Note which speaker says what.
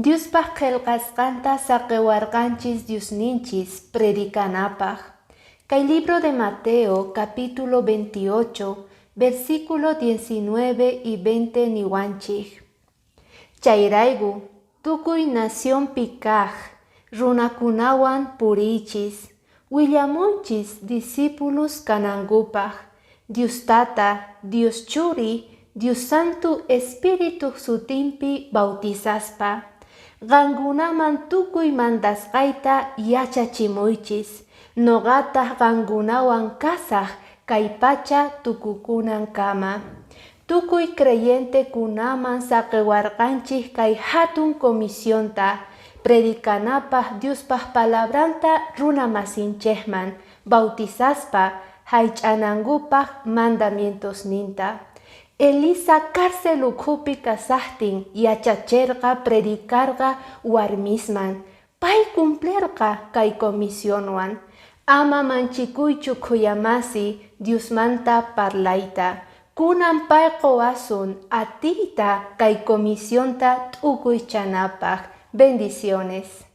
Speaker 1: Diospaj qillqasqanta saqiwarqanchis Diosninchis predicanapaj. Kay libro de Mateo capítulo 28 versículo 19 y 20 niwanchij. Chayraygu tukuy nación pikaj runakunawan purichis willamunchis discípulos kanangupaj Diostata Dios Churi Dios Santo Espíritu sutimpi bautizaspa qankunaman tukuy mandasqayta yachachimuychis noqata qankunawan kasaq kay pacha tukukunankama. Tukuy creyente kunaman saqiwarqanchik kay hatun comisionta predicanapaj Diospaj palabranta runa masinchejman bautizaspa haych'anankupaj mandamientosninta. Elisa cárcel ukhupi kasaqtin yachachirqa predicarqa warmisman. Pay cumplirqa kay comisionwan. Ama manchikuychu khuyamasi Diosmanta parlayta. Kunan pay qowasun atiyta kay comisionta t'ukuychanapaj. Bendiciones.